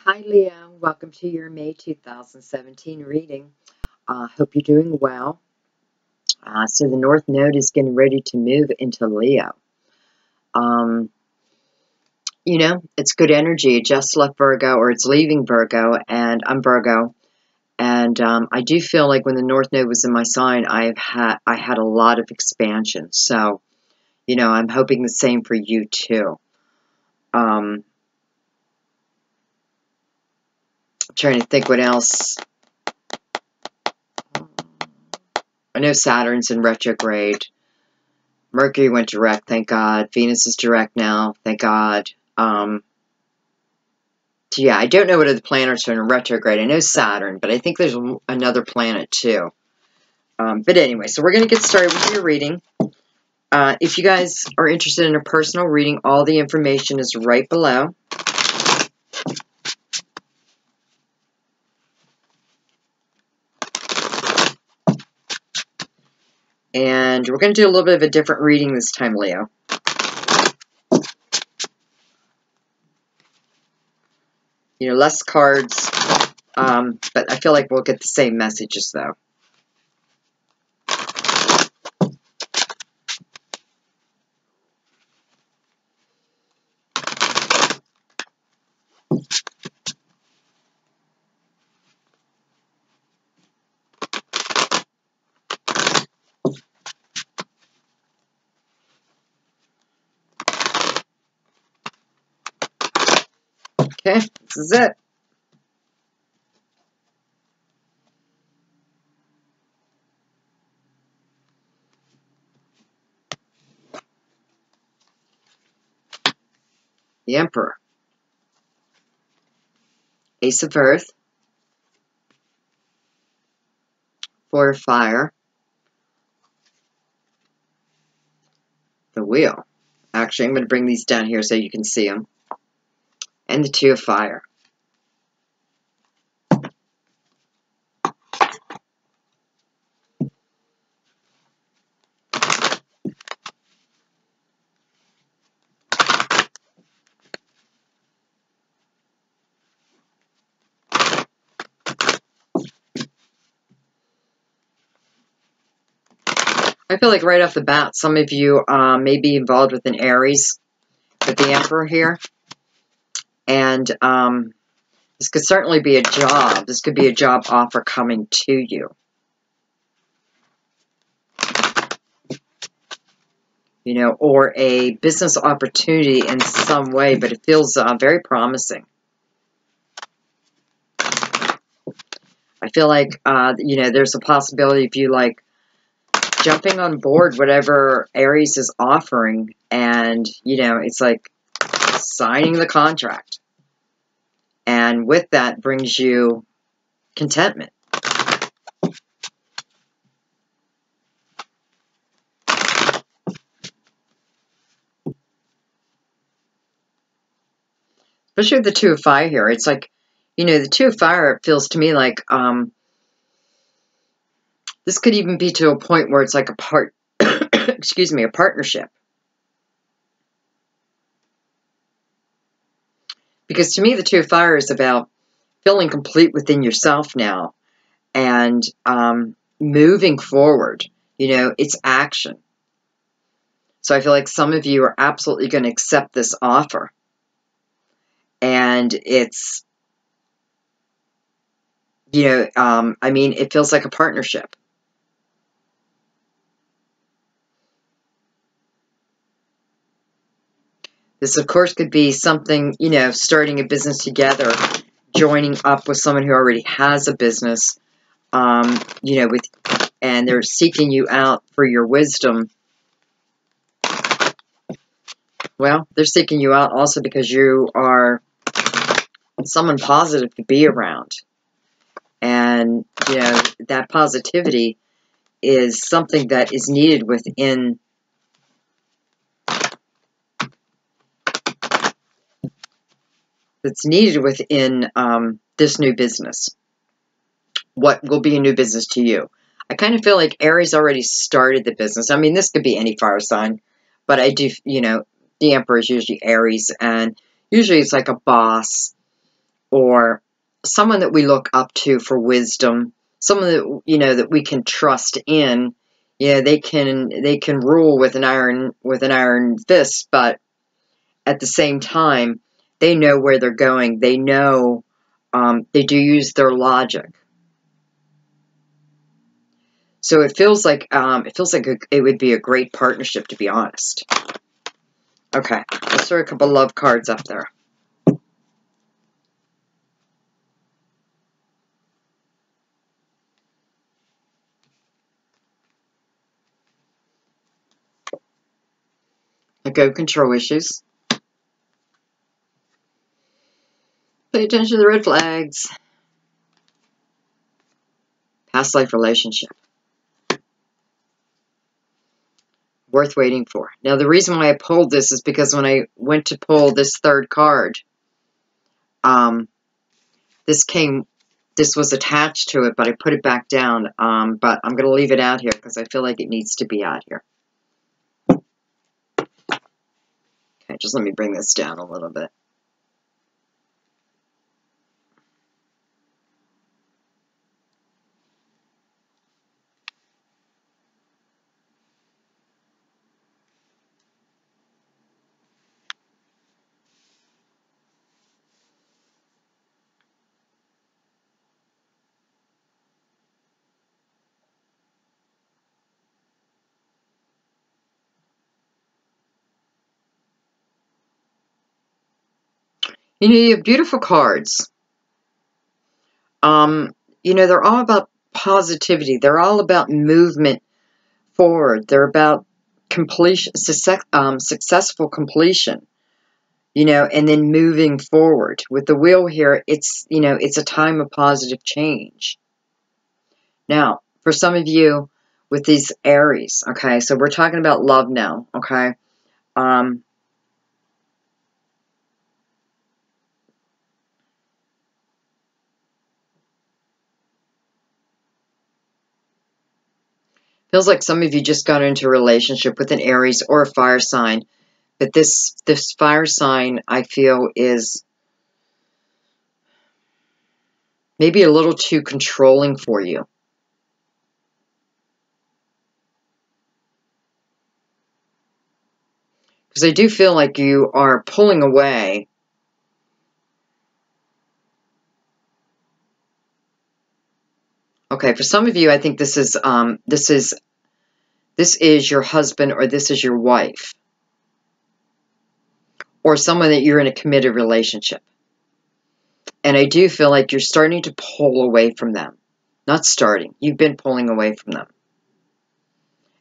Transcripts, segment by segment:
Hi Leo, welcome to your May 2017 reading. Hope you're doing well. So the North Node is getting ready to move into Leo. It's good energy. It just left Virgo, or it's leaving Virgo, and I'm Virgo. And I do feel like when the North Node was in my sign, I had a lot of expansion. So, I'm hoping the same for you too. I'm trying to think what else. I know Saturn's in retrograde. Mercury went direct, thank God. Venus is direct now, thank God. So yeah, I don't know what other planets are in retrograde. I know Saturn, but I think there's another planet too. But anyway, so we're going to get started with your reading. If you guys are interested in a personal reading, all the information is right below. And we're going to do a little bit of a different reading this time, Leo. Less cards, but I feel like we'll get the same messages, though. Okay, this is it. The Emperor. Ace of Earth. Four of Fire. The Wheel. Actually, I'm going to bring these down here so you can see them. And the Two of Fire. I feel like right off the bat, some of you may be involved with an Aries, with the Emperor here. And this could certainly be a job. This could be a job offer coming to you. Or a business opportunity in some way, but it feels very promising. I feel like, there's a possibility of you, jumping on board whatever Aries is offering, and, it's like signing the contract. And with that brings you contentment. Especially with the Two of Fire here. It's like, the Two of Fire, it feels to me like, this could even be to a point where it's like a partnership. Because to me, the Two of Fire is about feeling complete within yourself now and moving forward. It's action. So I feel like some of you are absolutely going to accept this offer. And it's, it feels like a partnership. This, of course, could be something, starting a business together, joining up with someone who already has a business, and they're seeking you out for your wisdom. Well, they're seeking you out also because you are someone positive to be around. And, that positivity is something that is needed within this new business. What will be a new business to you? I kind of feel like Aries already started the business. I mean, this could be any fire sign, but I do, the Emperor is usually Aries, and usually it's like a boss or someone that we look up to for wisdom, someone that, you know, that we can trust in. Yeah, they can rule with an iron fist, but at the same time, they know where they're going. They know, they do use their logic. So it feels like it would be a great partnership, to be honest. Okay, let's throw a couple love cards up there. Let go of control issues. Pay attention to the red flags. Past life relationship. Worth waiting for. Now, the reason why I pulled this is because when I went to pull this third card, this was attached to it, but I put it back down. But I'm going to leave it out here because I feel like it needs to be out here. Okay, just let me bring this down a little bit. You know, you have beautiful cards. You know, they're all about positivity. They're all about movement forward. They're about completion, successful completion, you know, and then moving forward. With the wheel here, it's, you know, it's a time of positive change. Now, for some of you with these Aries, okay, so we're talking about love now, okay? Feels like some of you just got into a relationship with an Aries or a fire sign. But this fire sign, I feel, is maybe a little too controlling for you. Because I do feel like you are pulling away. Okay, for some of you, I think this is your husband or this is your wife. Or someone that you're in a committed relationship. And I do feel like you're starting to pull away from them. Not starting. You've been pulling away from them.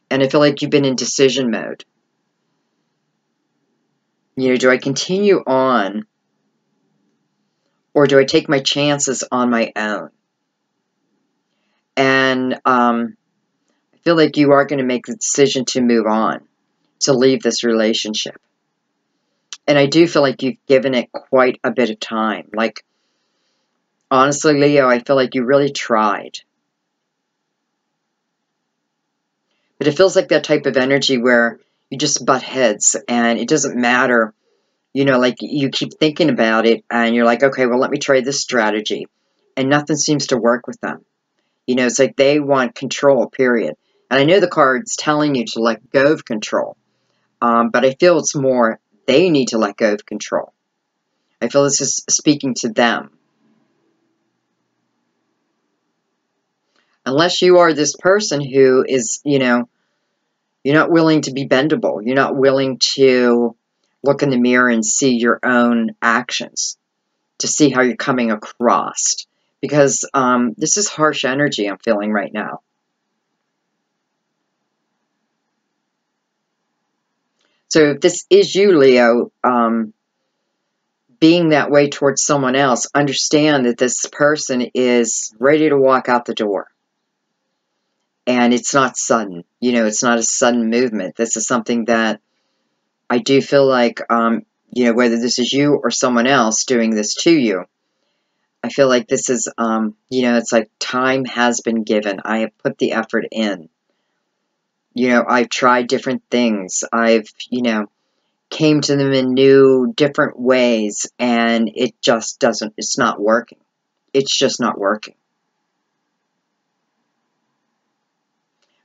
And I feel like you've been in decision mode. You know, do I continue on? Or do I take my chances on my own? And I feel like you are going to make the decision to move on. To leave this relationship. And I do feel like you've given it quite a bit of time. Like, honestly, Leo, I feel like you really tried. But it feels like that type of energy where you just butt heads and it doesn't matter. You know, like you keep thinking about it and you're like, okay, well, let me try this strategy. And nothing seems to work with them. You know, it's like they want control, period. And I know the card's telling you to let go of control. But I feel it's more they need to let go of control. I feel this is speaking to them. Unless you are this person who is, you know, you're not willing to be bendable. You're not willing to look in the mirror and see your own actions. To see how you're coming across. Because this is harsh energy I'm feeling right now. So if this is you, Leo, being that way towards someone else, understand that this person is ready to walk out the door. And it's not sudden. You know, it's not a sudden movement. This is something that I do feel like, you know, whether this is you or someone else doing this to you, I feel like this is, you know, it's like time has been given. I have put the effort in. You know, I've tried different things. I've, you know, came to them in new, different ways, and it just doesn't, it's not working. It's just not working.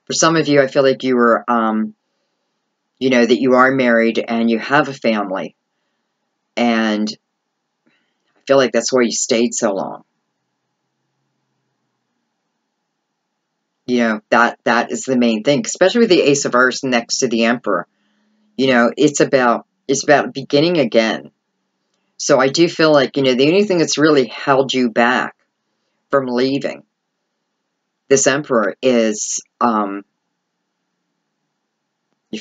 For some of you, I feel like you were, you know, that you are married and you have a family, and I feel like that's why you stayed so long. You know, that is the main thing, especially with the Ace of Earths next to the Emperor. You know, it's about beginning again. So I do feel like, you know, the only thing that's really held you back from leaving this Emperor is your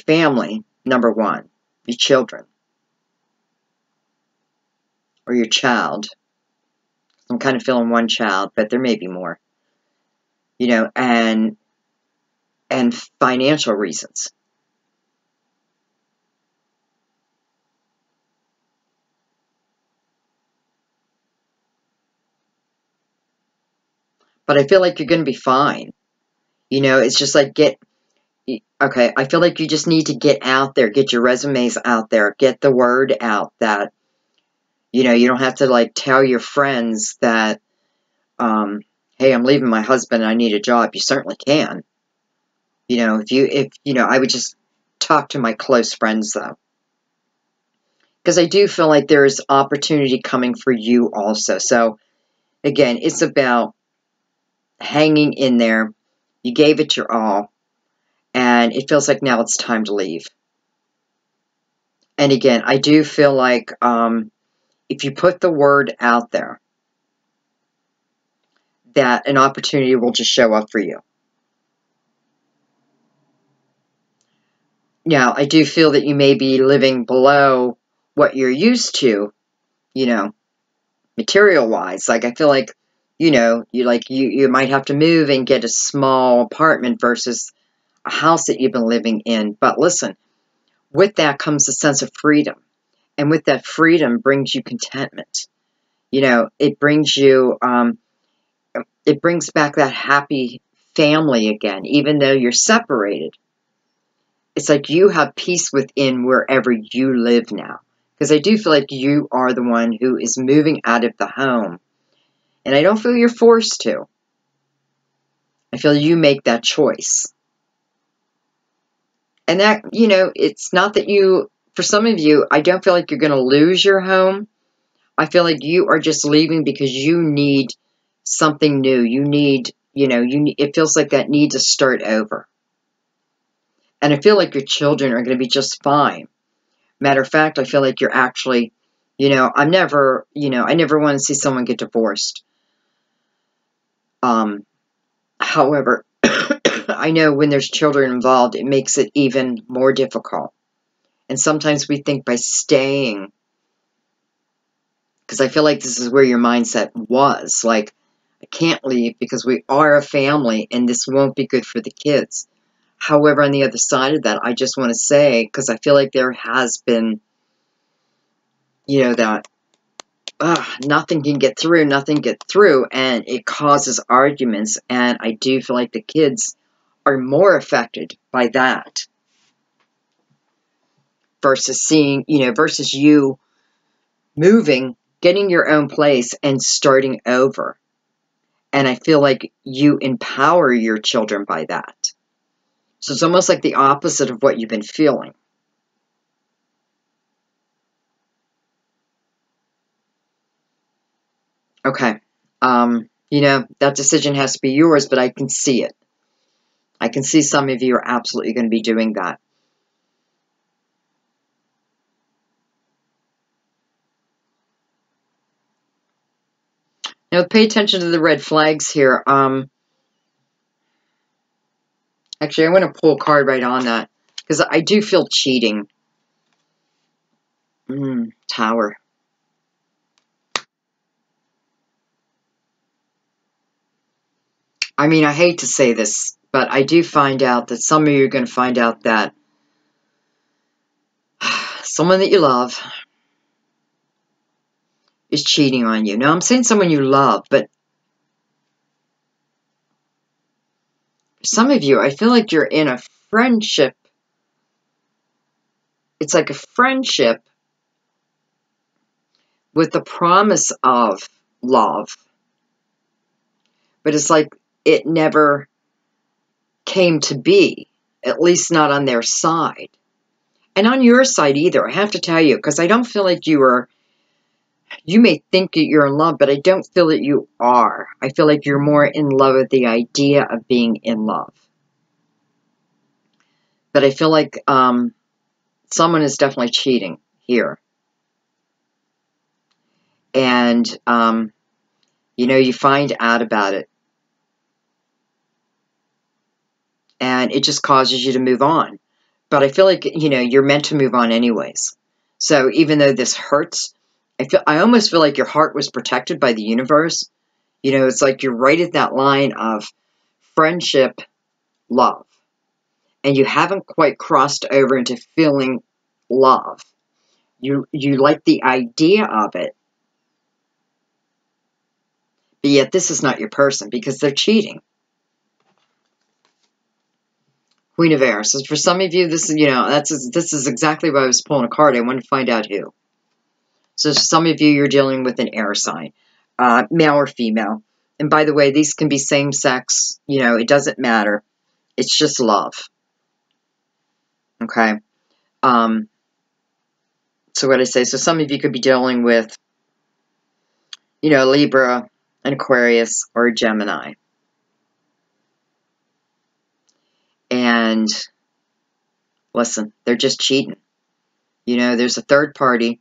family, number one, your children, or your child. I'm kind of feeling one child, but there may be more. You know, and financial reasons. But I feel like you're going to be fine. You know, it's just like okay, I feel like you just need to get out there, get your resumes out there, get the word out that, you know, you don't have to like tell your friends that, hey, I'm leaving my husband and I need a job. You certainly can. You know, if you know, I would just talk to my close friends though. Because I do feel like there's opportunity coming for you also. So again, it's about hanging in there. You gave it your all, and it feels like now it's time to leave. And again, I do feel like if you put the word out there, that an opportunity will just show up for you. Now, I do feel that you may be living below what you're used to, you know, material-wise. Like, I feel like, you know, you might have to move and get a small apartment versus a house that you've been living in. But listen, with that comes a sense of freedom. And with that freedom brings you contentment. You know, it brings you, it brings back that happy family again, even though you're separated. It's like you have peace within wherever you live now. Because I do feel like you are the one who is moving out of the home. And I don't feel you're forced to. I feel you make that choice. And that, you know, it's not that you, for some of you, I don't feel like you're going to lose your home. I feel like you are just leaving because you need something new. You need, you know, it feels like that need to start over. And I feel like your children are going to be just fine. Matter of fact, I feel like you're actually, you know, I never want to see someone get divorced. However, I know when there's children involved, it makes it even more difficult. And sometimes we think by staying, because I feel like this is where your mindset was, like, I can't leave because we are a family and this won't be good for the kids. However, on the other side of that, I just want to say, because I feel like there has been, you know, that nothing can get through, and it causes arguments, and I do feel like the kids are more affected by that versus seeing, you know, versus you moving, getting your own place, and starting over. And I feel like you empower your children by that. So it's almost like the opposite of what you've been feeling. Okay. You know, that decision has to be yours, but I can see it. I can see some of you are absolutely going to be doing that. Now, pay attention to the red flags here. Actually, I want to pull a card right on that, because I do feel cheating. Tower. I mean, I hate to say this, but I do find out that some of you are going to find out that someone that you love is cheating on you. Now, I'm saying someone you love, but some of you, I feel like you're in a friendship it's like a friendship with the promise of love. But it's like it never came to be, at least not on their side. And on your side either, I have to tell you, because I don't feel like you may think that you're in love, but I don't feel that you are. I feel like you're more in love with the idea of being in love. But I feel like someone is definitely cheating here. And, you know, you find out about it. And it just causes you to move on. But I feel like, you know, you're meant to move on anyways. So even though this hurts, I almost feel like your heart was protected by the universe. You know, it's like you're right at that line of friendship, love. And you haven't quite crossed over into feeling love. You like the idea of it. But yet this is not your person because they're cheating. Queen of Air. So for some of you, this is, you know, this is exactly why I was pulling a card. I wanted to find out who. So for some of you, you're dealing with an air sign, male or female. And by the way, these can be same sex. You know, it doesn't matter. It's just love. Okay. So what I say, so some of you could be dealing with, you know, Libra, an Aquarius, or a Gemini. And listen, they're just cheating. You know, there's a third party.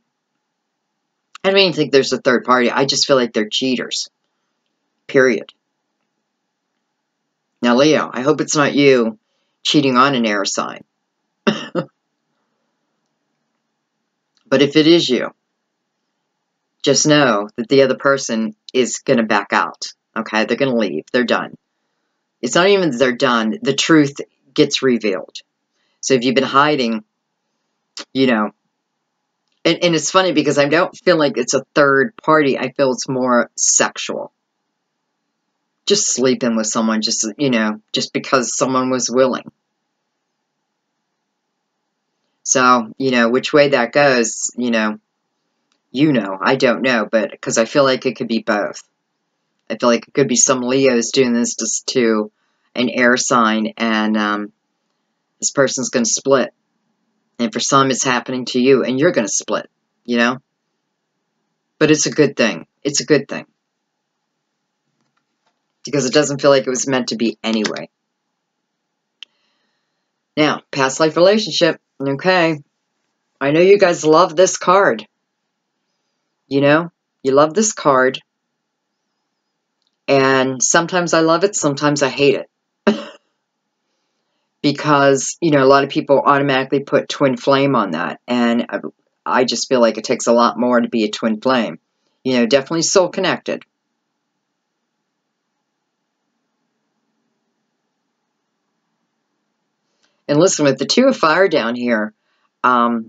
I don't even think there's a third party. I just feel like they're cheaters. Period. Now, Leo, I hope it's not you cheating on an air sign. But if it is you, just know that the other person is going to back out. Okay? They're going to leave. They're done. It's not even that they're done. The truth gets revealed. So if you've been hiding, you know, and it's funny because I don't feel like it's a third party. I feel it's more sexual. Just sleeping with someone, just, you know, just because someone was willing. So, you know, which way that goes, you know, I don't know, but because I feel like it could be both. I feel like it could be some Leos doing this just to an air sign, and this person's going to split. And for some, it's happening to you, and you're going to split, you know? But it's a good thing. It's a good thing. Because it doesn't feel like it was meant to be anyway. Now, past life relationship. Okay. I know you guys love this card. You know? You love this card. And sometimes I love it, sometimes I hate it. Because, you know, a lot of people automatically put twin flame on that. And I just feel like it takes a lot more to be a twin flame. You know, definitely soul connected. And listen, with the Two of Fire down here, I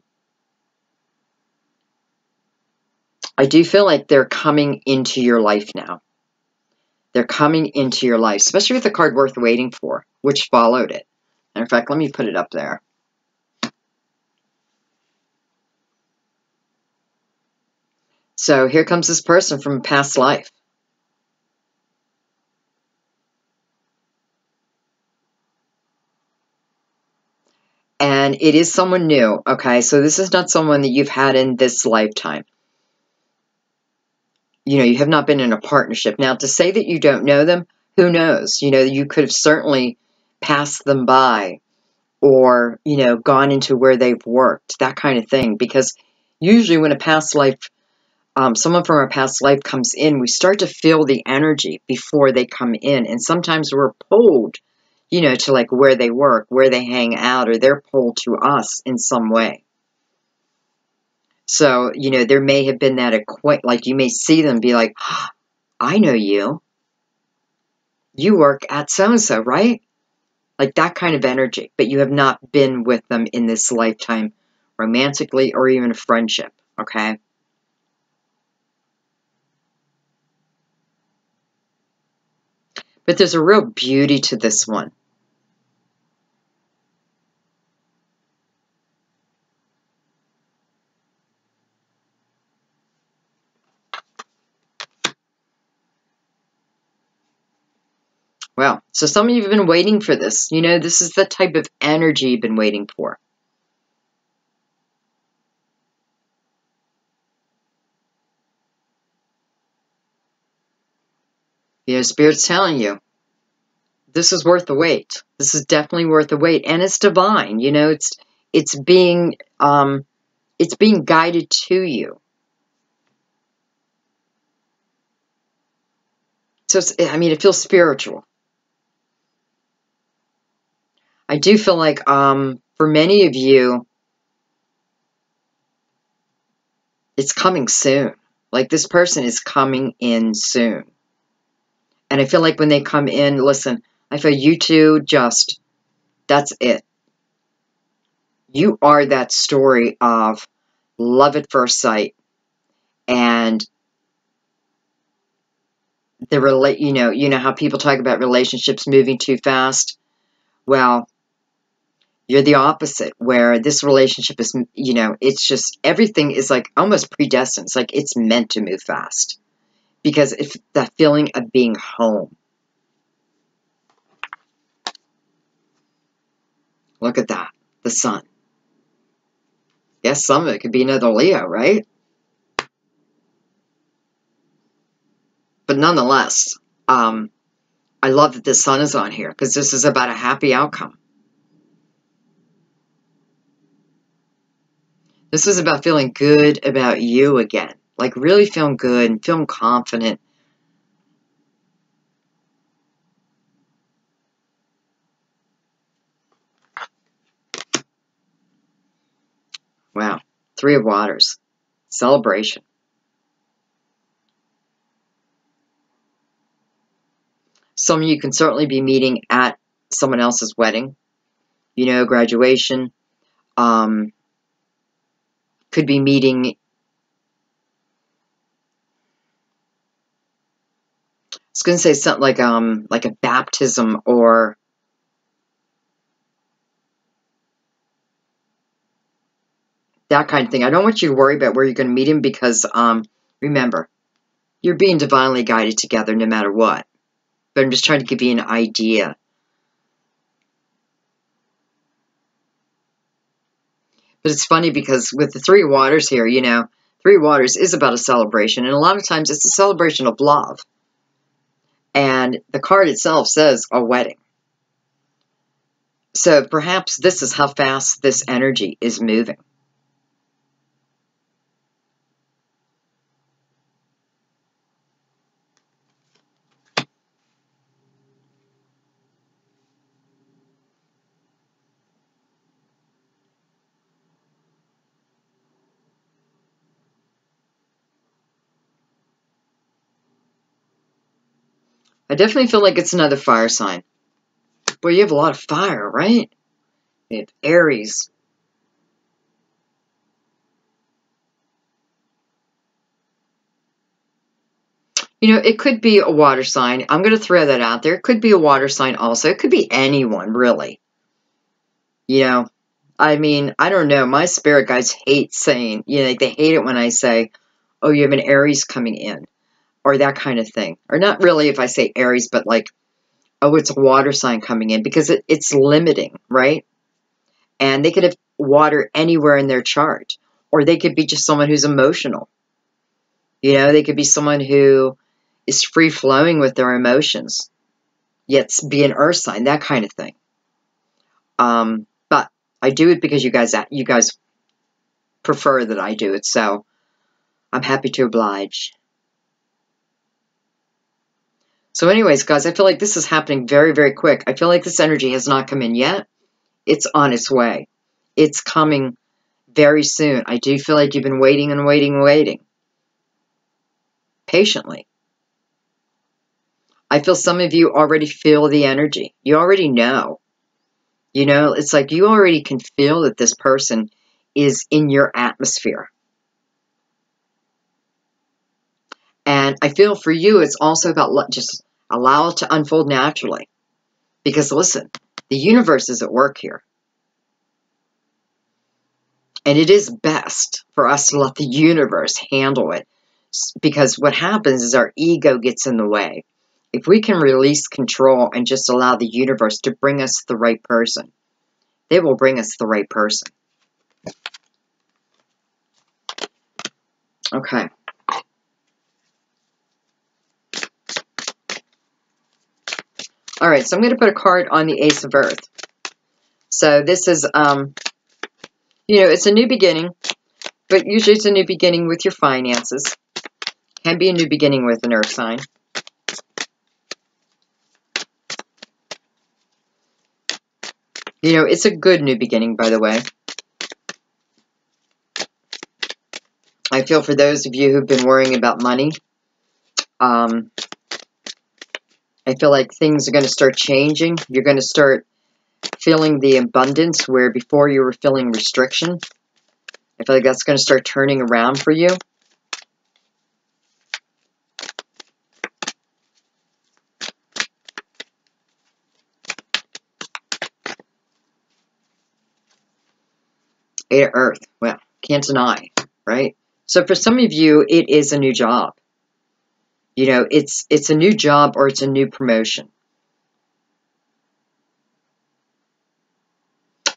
do feel like they're coming into your life now. They're coming into your life, especially with the card Worth Waiting For, which followed it. Matter of fact, let me put it up there. So here comes this person from a past life. And it is someone new, okay? So this is not someone that you've had in this lifetime. You know, you have not been in a partnership. Now, to say that you don't know them, who knows? You know, you could have certainly passed them by or, you know, gone into where they've worked, that kind of thing. Because usually when a past life, someone from our past life comes in, we start to feel the energy before they come in. And sometimes we're pulled, you know, to like where they work, where they hang out, or they're pulled to us in some way. So, you know, there may have been that like you may see them be like, oh, I know you. You work at so-and-so, right? Like that kind of energy. But you have not been with them in this lifetime romantically or even a friendship, okay? But there's a real beauty to this one. Well, so some of you have been waiting for this. You know, this is the type of energy you've been waiting for. You know, Spirit's telling you, this is worth the wait. This is definitely worth the wait. And it's divine. You know, it's being guided to you. So, I mean, it feels spiritual. I do feel like, for many of you, it's coming soon. Like, this person is coming in soon. And I feel like when they come in, listen, I feel you two that's it. You are that story of love at first sight. And you know how people talk about relationships moving too fast? Well, you're the opposite, where this relationship is, you know, it's just, everything is like almost predestined. It's like it's meant to move fast. Because it's that feeling of being home. Look at that. The sun. Yes, some of it could be another Leo, right? But nonetheless, I love that the sun is on here, because this is about a happy outcome. This is about feeling good about you again. Like really feeling good and feeling confident. Wow. 3 of Waters. Celebration. Some of you can certainly be meeting at someone else's wedding. You know, graduation. Could be meeting. I was going to say something like a baptism or that kind of thing. I don't want you to worry about where you're going to meet him because, remember, you're being divinely guided together no matter what. But I'm just trying to give you an idea. But it's funny because with the 3 of Waters here, you know, 3 of Waters is about a celebration. And a lot of times it's a celebration of love. And the card itself says a wedding. So perhaps this is how fast this energy is moving. I definitely feel like it's another fire sign. Boy, you have a lot of fire, right? You have Aries. You know, it could be a water sign. I'm going to throw that out there. It could be a water sign also. It could be anyone, really. You know, I mean, I don't know. My spirit guides hate saying, you know, like they hate it when I say, oh, you have an Aries coming in. Or that kind of thing. Or not really if I say Aries, but like, oh, it's a water sign coming in. Because it's limiting, right? And they could have water anywhere in their chart. Or they could be just someone who's emotional. You know, they could be someone who is free-flowing with their emotions. Yet be an earth sign, that kind of thing. But I do it because you guys prefer that I do it. So I'm happy to oblige. So anyways, guys, I feel like this is happening very, very quick. I feel like this energy has not come in yet. It's on its way. It's coming very soon. I do feel like you've been waiting and waiting and waiting. Patiently. I feel some of you already feel the energy. You already know. You know, it's like you already can feel that this person is in your atmosphere. And I feel for you, it's also about just allow it to unfold naturally. Because listen, the universe is at work here. And it is best for us to let the universe handle it. Because what happens is our ego gets in the way. If we can release control and just allow the universe to bring us the right person, they will bring us the right person. Okay. All right, so I'm going to put a card on the Ace of Earth. So this is, you know, it's a new beginning, but usually it's a new beginning with your finances. Can be a new beginning with an Earth sign. You know, it's a good new beginning, by the way. I feel for those of you who've been worrying about money, I feel like things are going to start changing. You're going to start feeling the abundance where before you were feeling restriction. I feel like that's going to start turning around for you. Eight of Earth. Well, can't deny, right? So for some of you, it is a new job. You know, it's a new job or it's a new promotion.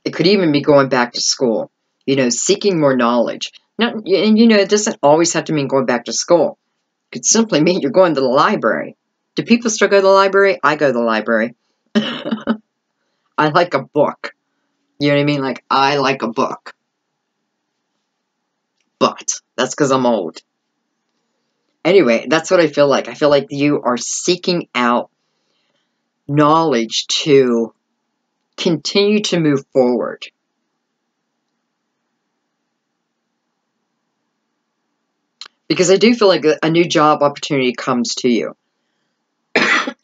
It could even be going back to school, you know, seeking more knowledge. Not, and, you know, it doesn't always have to mean going back to school. It could simply mean you're going to the library. Do people still go to the library? I go to the library. I like a book. You know what I mean? Like, I like a book. But that's because I'm old. Anyway, that's what I feel like. I feel like you are seeking out knowledge to continue to move forward. Because I do feel like a new job opportunity comes to you.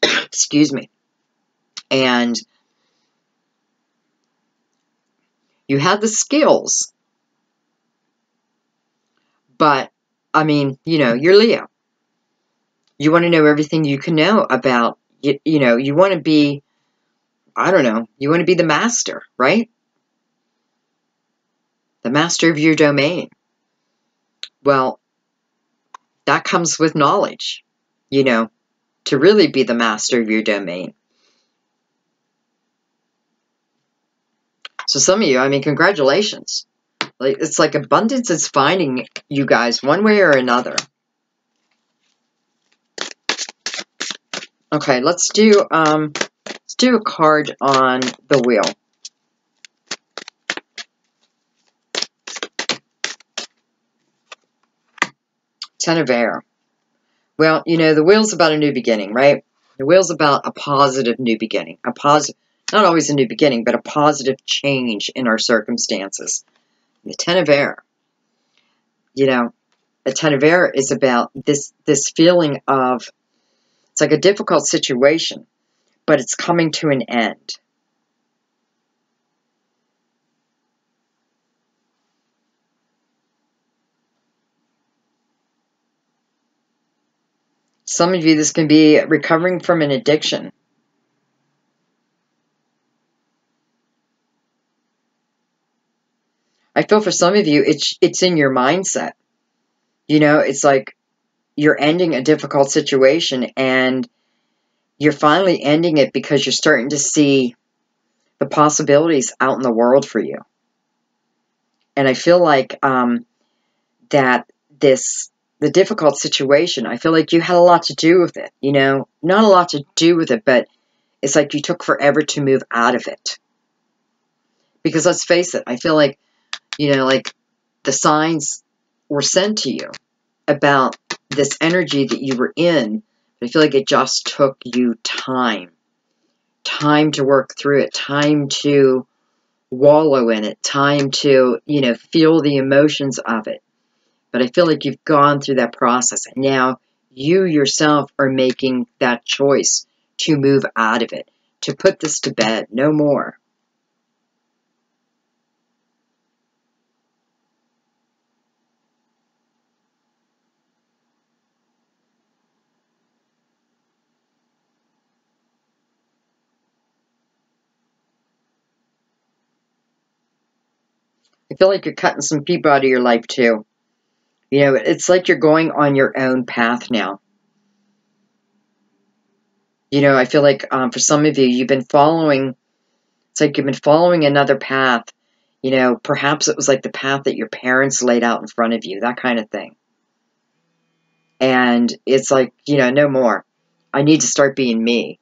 Excuse me. And you have the skills. But, I mean, you know, you're Leo. You want to know everything you can know about, you know, you want to be, I don't know, you want to be the master, right? The master of your domain. Well, that comes with knowledge, you know, to really be the master of your domain. So some of you, I mean, congratulations. Like, it's like abundance is finding you guys one way or another. Okay, let's do a card on the wheel. Ten of Air. Well, you know, the wheel's about a new beginning, right? The wheel's about a positive new beginning. A positive, not always a new beginning, but a positive change in our circumstances. The Ten of Air. You know, a Ten of Air is about this feeling of, it's like a difficult situation, but it's coming to an end. Some of you, this can be recovering from an addiction. I feel for some of you, it's in your mindset. You know, it's like you're ending a difficult situation and you're finally ending it because you're starting to see the possibilities out in the world for you. And I feel like that the difficult situation, I feel like you had a lot to do with it, you know, not a lot to do with it, but it's like you took forever to move out of it. Because let's face it, I feel like, you know, like the signs were sent to you about this energy that you were in. But I feel like it just took you time. Time to work through it. Time to wallow in it. Time to, you know, feel the emotions of it. But I feel like you've gone through that process. And now you yourself are making that choice to move out of it. To put this to bed. No more. I feel like you're cutting some people out of your life too. You know, it's like you're going on your own path now. You know, I feel like for some of you, you've been following, it's like you've been following another path. You know, perhaps it was like the path that your parents laid out in front of you, that kind of thing. And it's like, you know, no more. I need to start being me.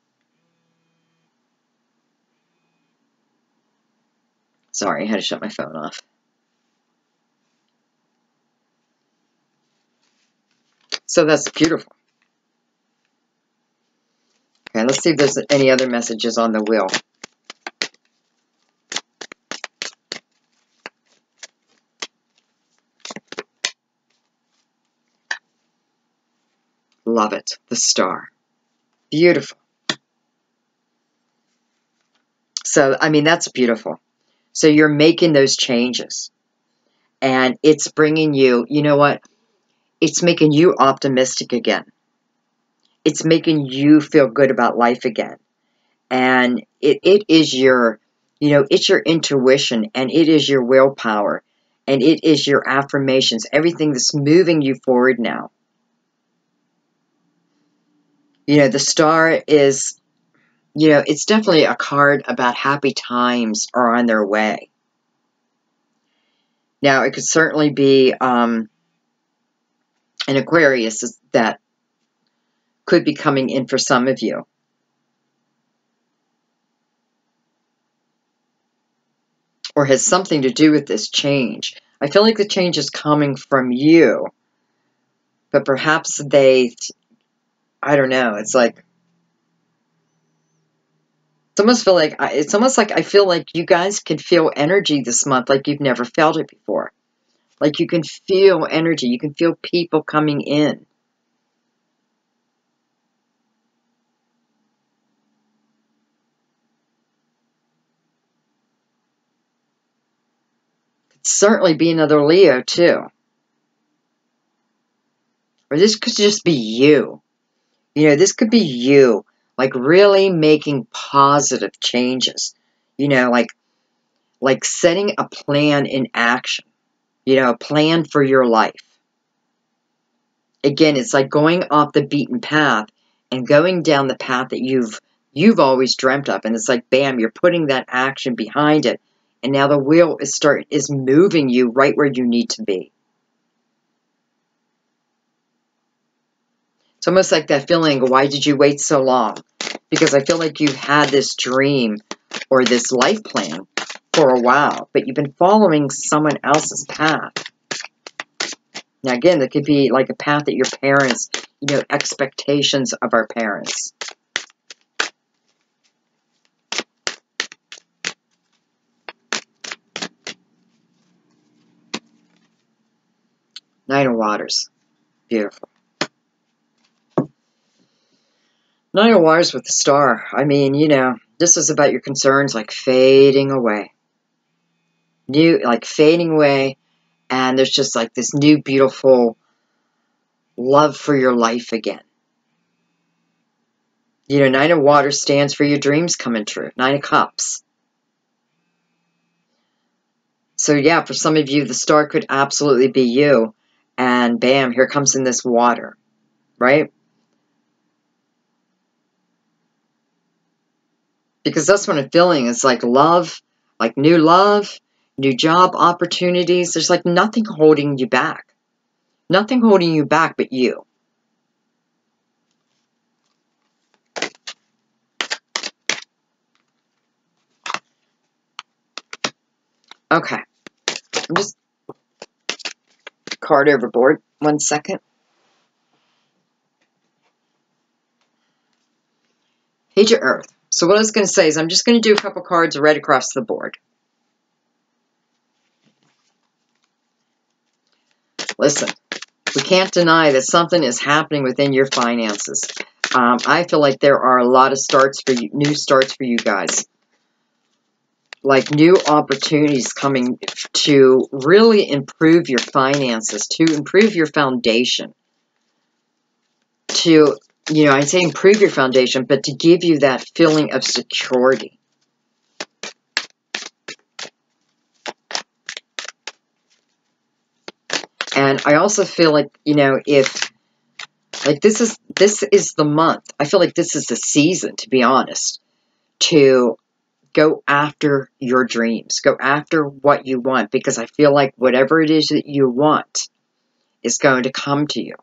Sorry, I had to shut my phone off. So that's beautiful. Okay, let's see if there's any other messages on the wheel. Love it. The Star. Beautiful. So, I mean, that's beautiful. So you're making those changes. And it's bringing you, you know what? It's making you optimistic again. It's making you feel good about life again. And it is your, you know, it's your intuition, and it is your willpower, and it is your affirmations, everything that's moving you forward now. You know, the Star is, you know, it's definitely a card about happy times are on their way. Now, it could certainly be an Aquarius that could be coming in for some of you. Or has something to do with this change. I feel like the change is coming from you. But perhaps they, I don't know, it's like, it's almost like I feel like you guys can feel energy this month like you've never felt it before. Like you can feel energy. You can feel people coming in. Could certainly be another Leo too. Or this could just be you. You know, this could be you. Like really making positive changes. You know, like setting a plan in action. You know, a plan for your life. Again, it's like going off the beaten path and going down the path that you've always dreamt of. And it's like, bam, you're putting that action behind it. And now the wheel is moving you right where you need to be. It's almost like that feeling, why did you wait so long? Because I feel like you've had this dream or this life plan for a while, but you've been following someone else's path. Now, again, that could be like a path that your parents, you know, expectations of our parents. Nine of Waters. Beautiful. Nine of Waters with the Star. I mean, you know, this is about your concerns like fading away. Fading away. And there's just like this new beautiful love for your life again. You know, Nine of Waters stands for your dreams coming true. Nine of Cups. So yeah, for some of you, the Star could absolutely be you. And bam, here comes in this water. Right? Because that's what I'm feeling. It's like love, like new love, new job opportunities. There's like nothing holding you back. Nothing holding you back but you. Okay. I'm just card overboard. 1 second. Page of Earth. So what I was going to say is I'm just going to do a couple cards right across the board. Listen, we can't deny that something is happening within your finances. I feel like there are a lot of starts for you, new starts for you guys. Like new opportunities coming to really improve your finances, to improve your foundation. To, you know, I'd say improve your foundation, but to give you that feeling of security. And I also feel like, you know, if Like this is the month. I feel like this is the season, to be honest, to go after your dreams. Go after what you want, because I feel like whatever it is that you want is going to come to you.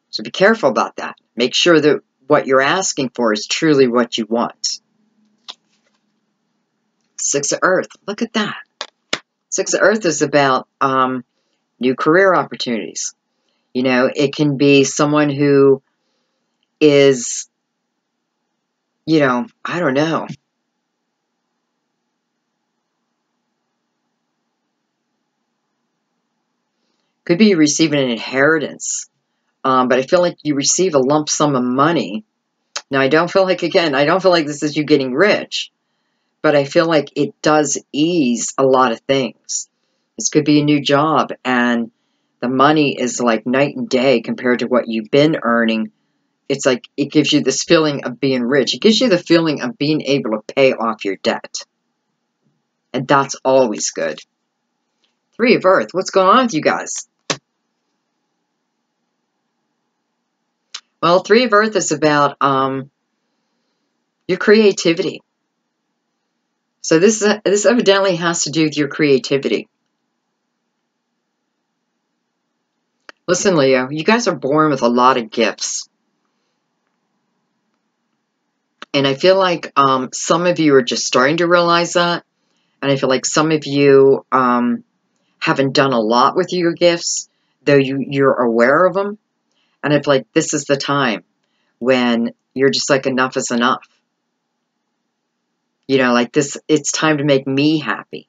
So be careful about that. Make sure that what you're asking for is truly what you want. Six of Earth. Look at that. Six of Earth is about new career opportunities. You know, it can be someone who is, you know, I don't know. Could be receiving an inheritance. But I feel like you receive a lump sum of money. Now, I don't feel like, again, I don't feel like this is you getting rich. But I feel like it does ease a lot of things. This could be a new job, and the money is like night and day compared to what you've been earning. It's like it gives you this feeling of being rich. It gives you the feeling of being able to pay off your debt. And that's always good. Three of Earth. What's going on with you guys? Well, Three of Earth is about your creativity. So this evidently has to do with your creativity. Listen, Leo, you guys are born with a lot of gifts. And I feel like some of you are just starting to realize that. And I feel like some of you haven't done a lot with your gifts, though you're aware of them. And I feel like this is the time when you're just like, enough is enough. You know, like this, it's time to make me happy.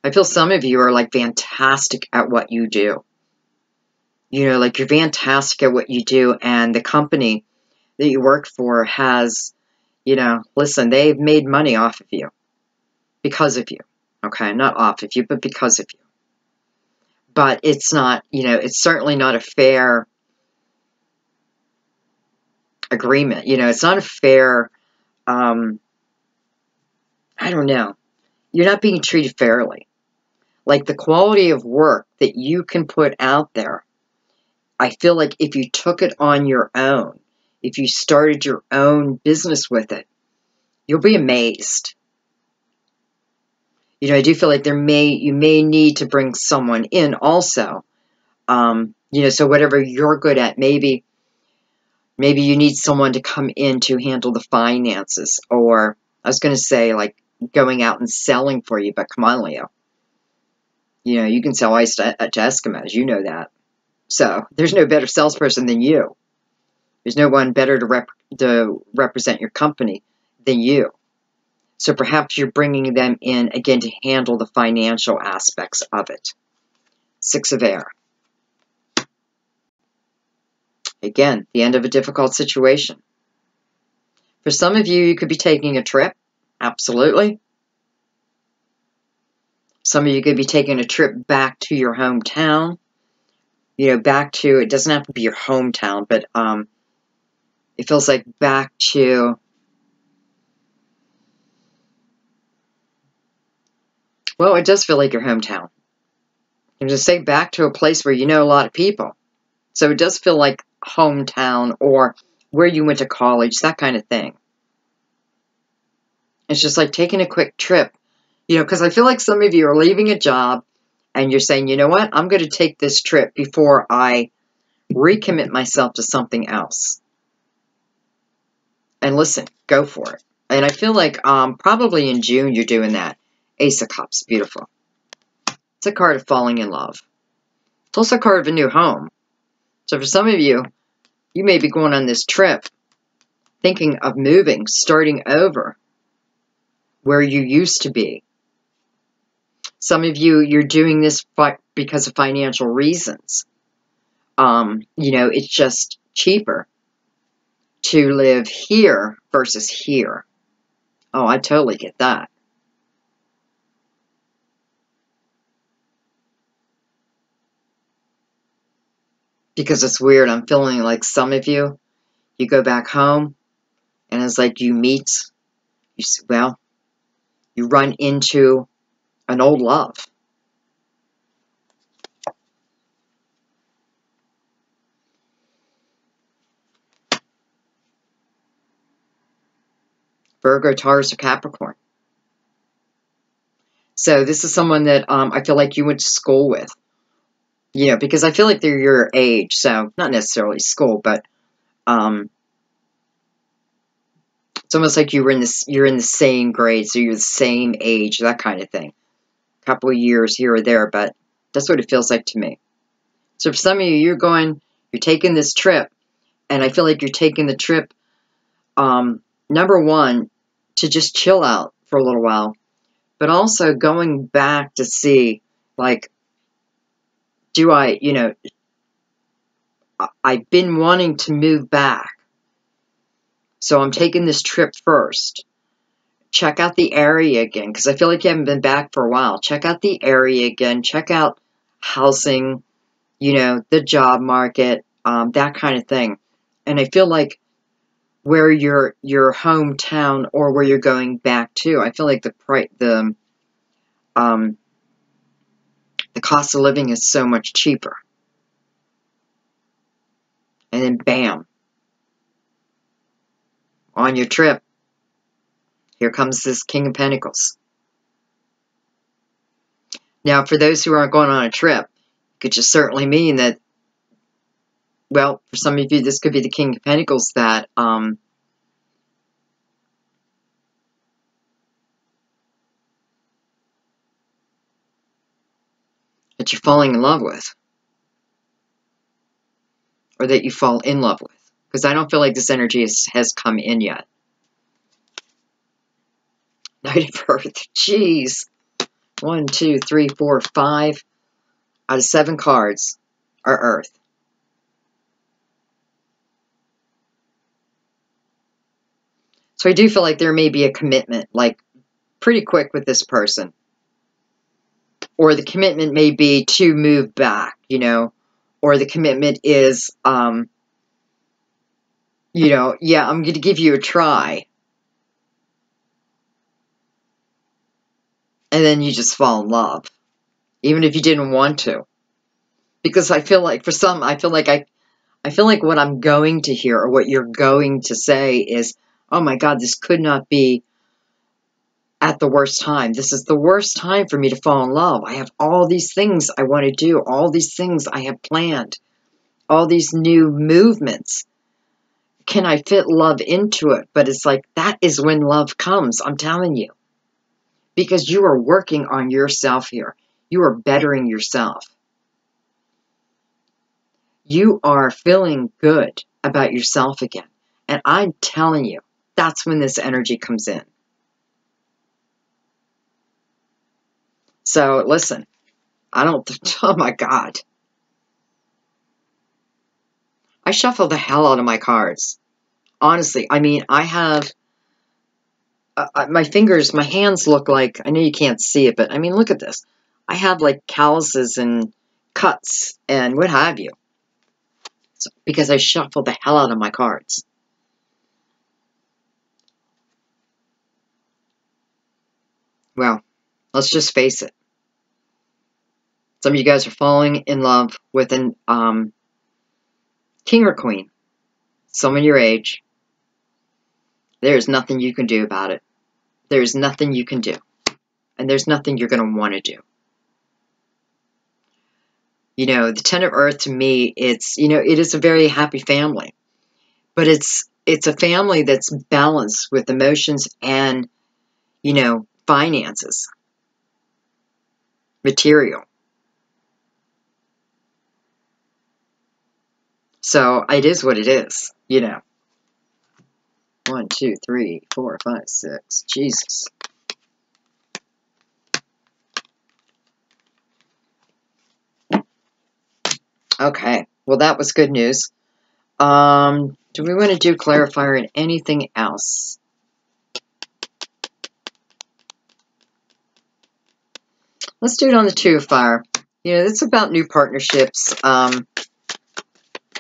I feel some of you are like fantastic at what you do. You know, like you're fantastic at what you do, and the company that you work for has, you know, listen, they've made money off of you because of you. Okay, not off of you, but because of you. But it's not, you know, it's certainly not a fair agreement. You know, it's not a fair, I don't know. You're not being treated fairly. Like the quality of work that you can put out there, I feel like if you took it on your own, if you started your own business with it, you'll be amazed. You know, I do feel like you may need to bring someone in also. You know, so whatever you're good at, maybe you need someone to come in to handle the finances, or I was going to say like going out and selling for you, but come on, Leo. You know, you can sell ice to Eskimos. You know that. So there's no better salesperson than you. There's no one better to represent your company than you. So perhaps you're bringing them in, again, to handle the financial aspects of it. Six of Air. Again, the end of a difficult situation. For some of you, you could be taking a trip. Absolutely. Some of you could be taking a trip back to your hometown. You know, back to, it doesn't have to be your hometown, but it feels like back to, well, it does feel like your hometown. I'm just say back to a place where you know a lot of people. So it does feel like hometown or where you went to college, that kind of thing. It's just like taking a quick trip. You know, because I feel like some of you are leaving a job and you're saying, you know what, I'm going to take this trip before I recommit myself to something else. And listen, go for it. And I feel like probably in June you're doing that. Ace of Cups, beautiful. It's a card of falling in love. It's also a card of a new home. So for some of you, you may be going on this trip thinking of moving, starting over where you used to be. Some of you, you're doing this because of financial reasons. You know, it's just cheaper to live here versus here. Oh, I totally get that. Because it's weird. I'm feeling like some of you, you go back home and it's like you meet well, you run into an old love. Virgo, Taurus, or Capricorn. So this is someone that I feel like you went to school with. You know, because I feel like they're your age. So not necessarily school, but it's almost like you're in the same grade, so you're the same age, that kind of thing. A couple of years here or there, but that's what it feels like to me. So for some of you, you're taking this trip, and I feel like you're taking the trip, number one, to just chill out for a little while, but also going back to see, like, I've been wanting to move back, so I'm taking this trip first. Check out the area again, because I feel like you haven't been back for a while. Check out the area again. Check out housing, the job market, that kind of thing. And I feel like where your hometown or where you're going back to, I feel like the cost of living is so much cheaper. And then bam, on your trip, here comes this King of Pentacles. Now, for those who aren't going on a trip, it could just certainly mean that, well, for some of you, this could be the King of Pentacles that that you're falling in love with, or that you fall in love with, because I don't feel like this energy has come in yet. Knight of Earth, jeez. 1, 2, 3, 4, 5 out of 7 cards are Earth. So I do feel like there may be a commitment, like pretty quick with this person. Or the commitment may be to move back, or the commitment is, yeah, I'm going to give you a try. And then you just fall in love, even if you didn't want to. Because I feel like for some, I feel like what I'm going to hear, or what you're going to say is, oh my God, this could not be at the worst time. This is the worst time for me to fall in love. I have all these things I want to do, all these things I have planned, all these new movements. Can I fit love into it? But it's like, that is when love comes, I'm telling you. Because you are working on yourself here. You are bettering yourself. You are feeling good about yourself again. And I'm telling you, that's when this energy comes in. So, listen, oh my God. I shuffle the hell out of my cards. Honestly, I mean, I have, my fingers, my hands look like, I know you can't see it, but I mean, look at this. I have like calluses and cuts and what have you. So, because I shuffle the hell out of my cards. Well, let's just face it. Some of you guys are falling in love with an king or queen, someone your age. There's nothing you can do about it. There's nothing you can do. And there's nothing you're going to want to do. The Ten of Earth, to me, it's, it is a very happy family. But it's a family that's balanced with emotions and, finances. Material. So it is what it is, 1, 2, 3, 4, 5, 6. Jesus. Okay. Well, that was good news. Do we want to do clarifier and anything else? Let's do it on the Two of Fire. It's about new partnerships.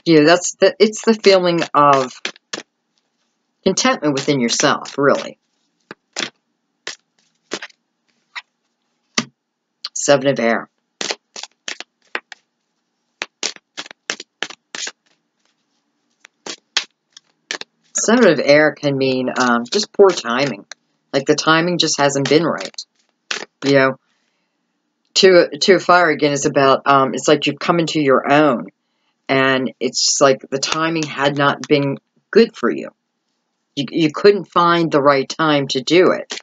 It's the feeling of contentment within yourself, really. Seven of Air. Seven of Air can mean just poor timing. Like the timing just hasn't been right. You know, Two of Fire again is about, it's like you've come into your own. And it's just like the timing had not been good for you. You couldn't find the right time to do it.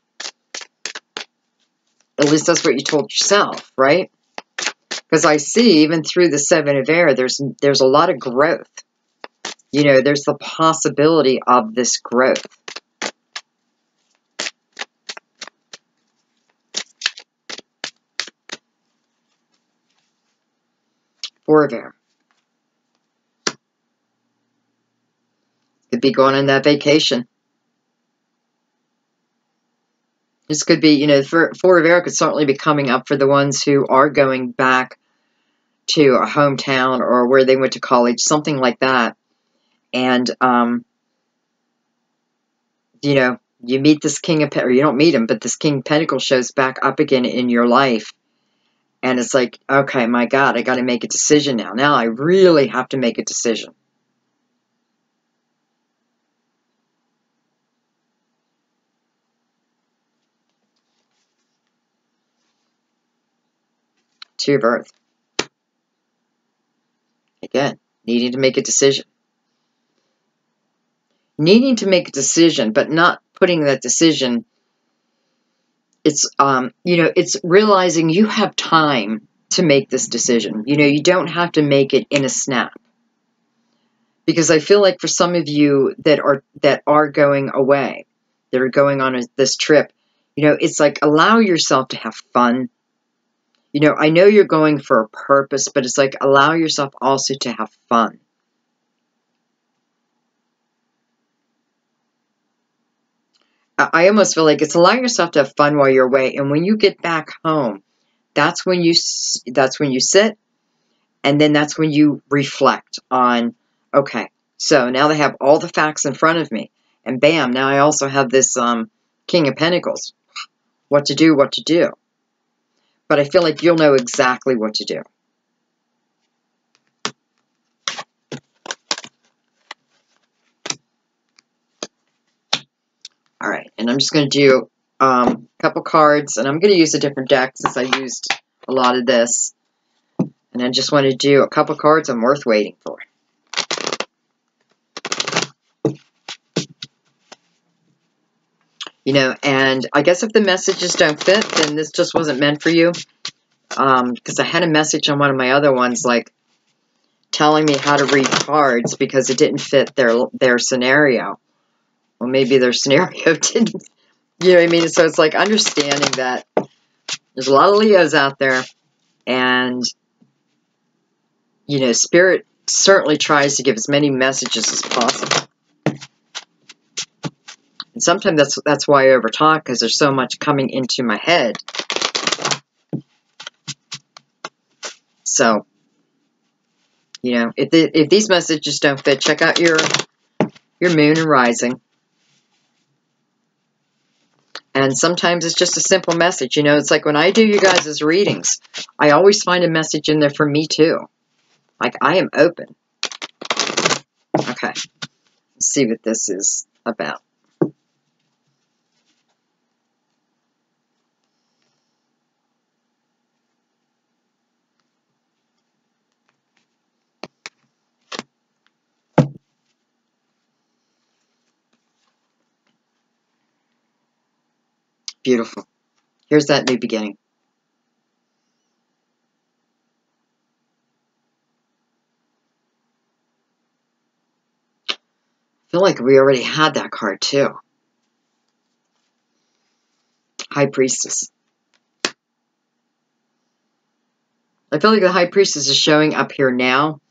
At least that's what you told yourself, right? Because I see, even through the Seven of Air, there's a lot of growth. You know, there's the possibility of this growth. Four of Air. Could be going on that vacation. This could be, you know, Four of Air could certainly be coming up for the ones who are going back to a hometown or where they went to college, something like that. And, you know, you meet this King of Pentacles, or you don't meet him, but this King of Pentacles shows back up again in your life. And it's like, okay, my God, I got to make a decision now. Now I really have to make a decision. Two of Earth. Again, needing to make a decision. Needing to make a decision, but not putting that decision. It's, you know, it's realizing you have time to make this decision. You know, you don't have to make it in a snap. Because I feel like for some of you that are going away, that are going on this trip, you know, it's like allow yourself to have fun. You know, I know you're going for a purpose, but it's like allow yourself also to have fun. I almost feel like it's allow yourself to have fun while you're away, and when you get back home, that's when you sit, and then that's when you reflect on, okay, so now they have all the facts in front of me, and bam, now I also have this King of Pentacles. What to do, what to do. But I feel like you'll know exactly what to do. All right, and I'm just going to do a couple cards, and I'm going to use a different deck since I used a lot of this. And I just want to do a couple cards I'm worth waiting for. You know, and I guess if the messages don't fit, then this just wasn't meant for you. Because I had a message on one of my other ones, like, telling me how to read cards because it didn't fit their scenario. Well, maybe their scenario didn't, you know what I mean? So it's like understanding that there's a lot of Leos out there, and, you know, Spirit certainly tries to give as many messages as possible. And sometimes that's why I overtalk, because there's so much coming into my head. So, you know, if these messages don't fit, check out your moon and rising. And sometimes it's just a simple message. You know, it's like when I do you guys' readings, I always find a message in there for me too. Like, I am open. Okay. Let's see what this is about. Beautiful. Here's that new beginning. I feel like we already had that card too. High Priestess. I feel like the High Priestess is showing up here now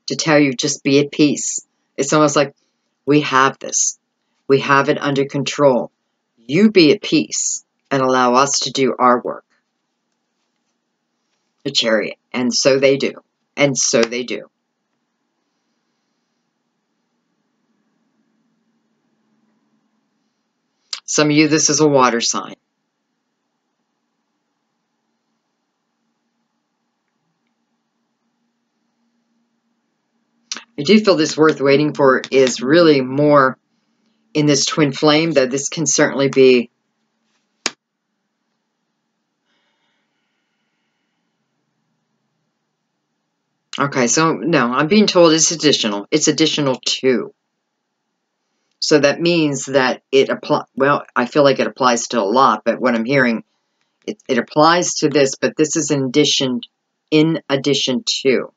to tell you just be at peace. It's almost like we have this. We have it under control. You be at peace and allow us to do our work. The Chariot. And so they do. And so they do. Some of you, this is a water sign. I do feel this worth waiting for is really more in this twin flame, though this can certainly be okay. So no, I'm being told it's additional. It's additional too. So that means that it applies. Well, I feel like it applies to a lot, but what I'm hearing, it applies to this, but this is in addition to.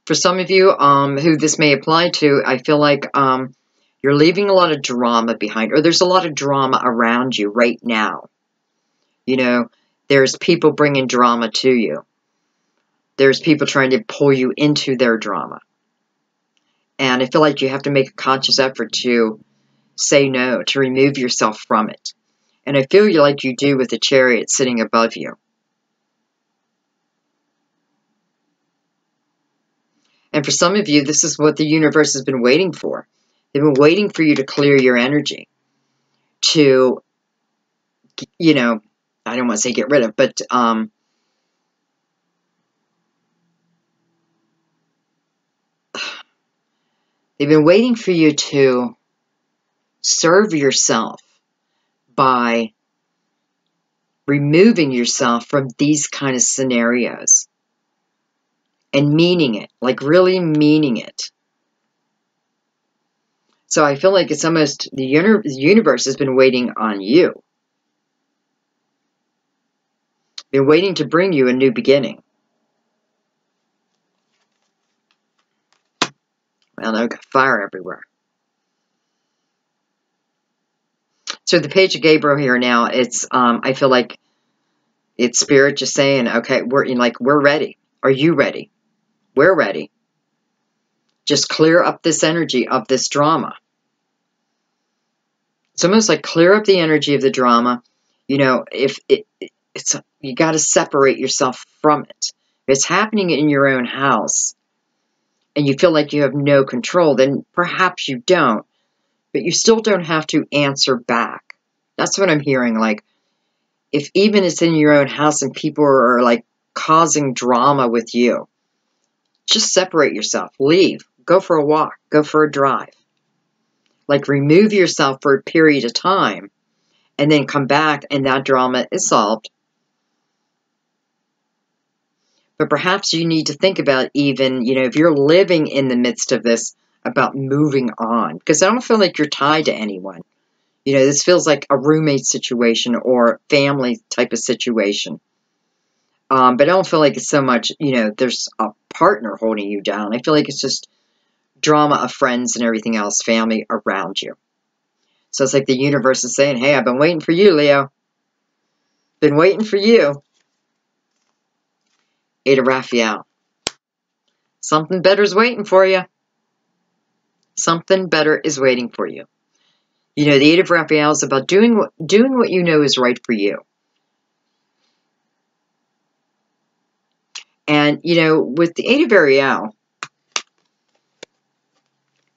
For some of you who this may apply to, I feel like you're leaving a lot of drama behind, or there's a lot of drama around you right now. You know, there's people bringing drama to you. There's people trying to pull you into their drama. And I feel like you have to make a conscious effort to say no, to remove yourself from it. And I feel like you do with the Chariot sitting above you. And for some of you, this is what the universe has been waiting for. They've been waiting for you to clear your energy. To, you know, I don't want to say get rid of, but they've been waiting for you to serve yourself by removing yourself from these kind of scenarios and meaning it, like really meaning it. So I feel like it's almost the universe has been waiting on you. Been waiting to bring you a new beginning. Well, I've got fire everywhere. So the page of Gabriel here now, it's I feel like it's spirit just saying, okay, we're ready. Are you ready? We're ready. Just clear up this energy of this drama. It's almost like clear up the energy of the drama. You know, you got to separate yourself from it. If it's happening in your own house and you feel like you have no control, then perhaps you don't. But you still don't have to answer back. That's what I'm hearing. Like, if even it's in your own house and people are like causing drama with you, just separate yourself. Leave. Go for a walk. Go for a drive. Like, remove yourself for a period of time and then come back and that drama is solved. But perhaps you need to think about even, you know, if you're living in the midst of this, about moving on. Because I don't feel like you're tied to anyone. You know, this feels like a roommate situation or family type of situation. But I don't feel like it's so much, you know, there's a partner holding you down. I feel like it's just drama of friends and everything else, family around you. So it's like the universe is saying, hey, I've been waiting for you, Leo. Been waiting for you. Eight of Raphael. Something better is waiting for you. Something better is waiting for you. You know, the Eight of Raphael is about doing what you know is right for you. And, you know, with the Eight of Ariel,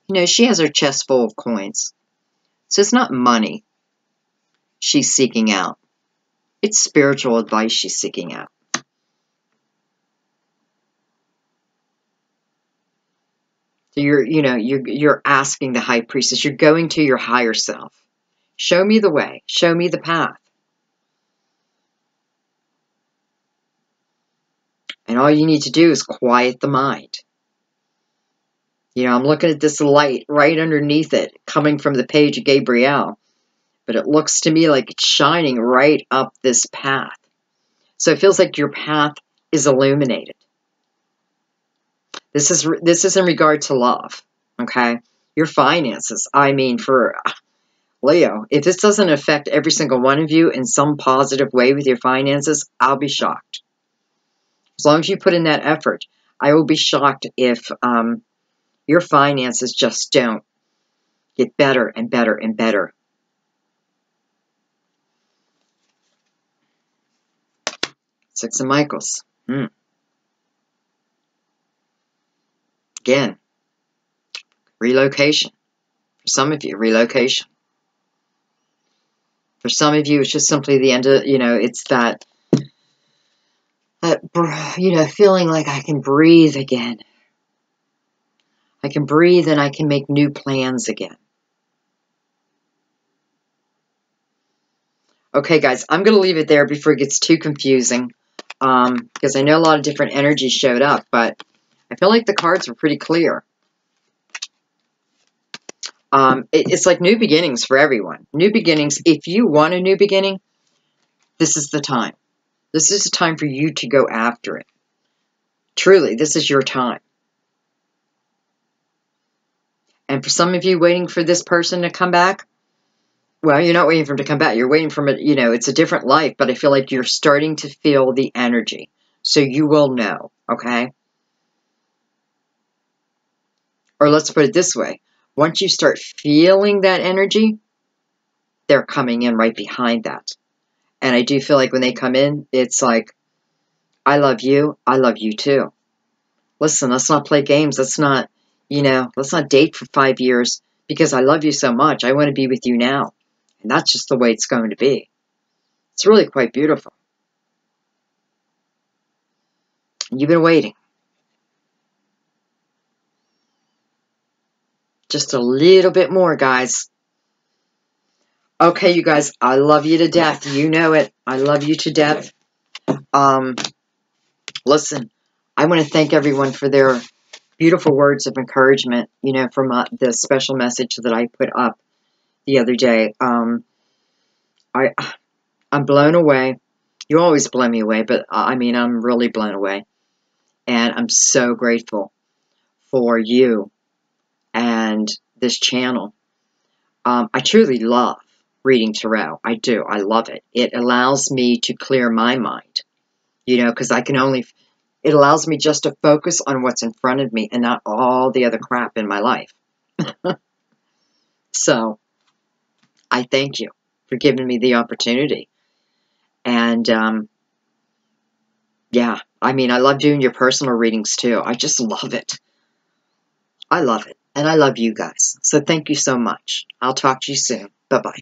you know, she has her chest full of coins. So it's not money she's seeking out. It's spiritual advice she's seeking out. So you're asking the high priestess, you're going to your higher self. Show me the way. Show me the path. And all you need to do is quiet the mind. You know, I'm looking at this light right underneath it, coming from the page of Gabriel. But it looks to me like it's shining right up this path. So it feels like your path is illuminated. This is in regard to love, okay? Your finances. I mean, for Leo, if this doesn't affect every single one of you in some positive way with your finances, I'll be shocked. As long as you put in that effort, I will be shocked if your finances just don't get better and better and better. Six of Michaels. Again, relocation. For some of you, relocation. For some of you, it's just simply the end of, it's that, feeling like I can breathe again. I can breathe and I can make new plans again. Okay, guys, I'm going to leave it there before it gets too confusing. Because I know a lot of different energies showed up, but I feel like the cards were pretty clear. It's like new beginnings for everyone. New beginnings. If you want a new beginning, this is the time. This is the time for you to go after it. Truly, this is your time. And for some of you waiting for this person to come back, well, you're not waiting for him to come back. You're waiting for him, it's a different life, but I feel like you're starting to feel the energy. So you will know, okay? Or let's put it this way. Once you start feeling that energy, they're coming in right behind that. And I do feel like when they come in, it's like, I love you too. Listen, let's not play games. Let's not, let's not date for 5 years because I love you so much. I want to be with you now. And that's just the way it's going to be. It's really quite beautiful. You've been waiting. Just a little bit more, guys. Okay, you guys, I love you to death. You know it. I love you to death. Listen, I want to thank everyone for their beautiful words of encouragement, from the special message that I put up the other day. I'm blown away. You always blow me away, but I'm really blown away. And I'm so grateful for you and this channel. I truly love reading tarot. I do. I love it. It allows me to clear my mind, because it allows me just to focus on what's in front of me and not all the other crap in my life. So, I thank you for giving me the opportunity. And, yeah, I love doing your personal readings too. I just love it. I love it. And I love you guys. So thank you so much. I'll talk to you soon. Bye-bye.